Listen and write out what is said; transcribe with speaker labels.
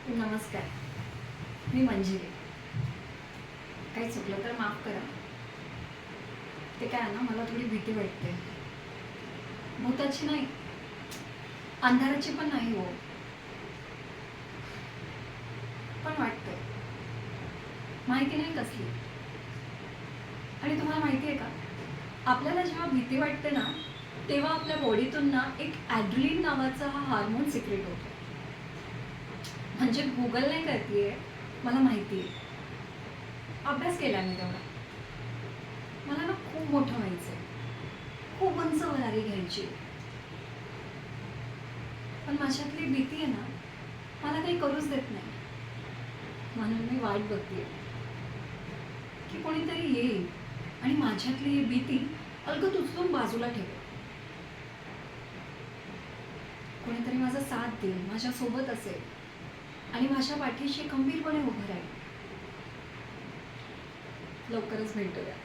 Speaker 1: नमस्कार. मी मंजिरी. काही चुकलं तर माफ करा. ते काय आहे ना, मला थोडी भीती वाटते. भूताची नाही, अंधाराची पण नाही हो, पण वाटते. माहिती नाही कसली. आणि तुम्हाला माहिती आहे का, आपल्याला जेव्हा भीती वाटते ना, तेव्हा आपल्या बॉडीतून ना एक ॲड्रिलिन नावाचा हा हार्मोन सिक्रेट होतो. म्हणजे गुगल नाही करतेय, मला माहिती आहे. अभ्यास केला मी तेवढा. मला ना खूप मोठं व्हायचं आहे, खूप उंच भरारी घ्यायची, पण माझ्यातली भीती आहे ना, मला काही करूच देत नाही. म्हणून मी वाट बघते की कोणीतरी येईल आणि माझ्यातली ही भीती अलगद उचलून बाजूला ठेवेल. कोणीतरी माझा साथ देईल, माझ्यासोबत असेल आणि माझ्या पाठीशी खंबीरपणे उभं राहील. लवकरच भेटूया.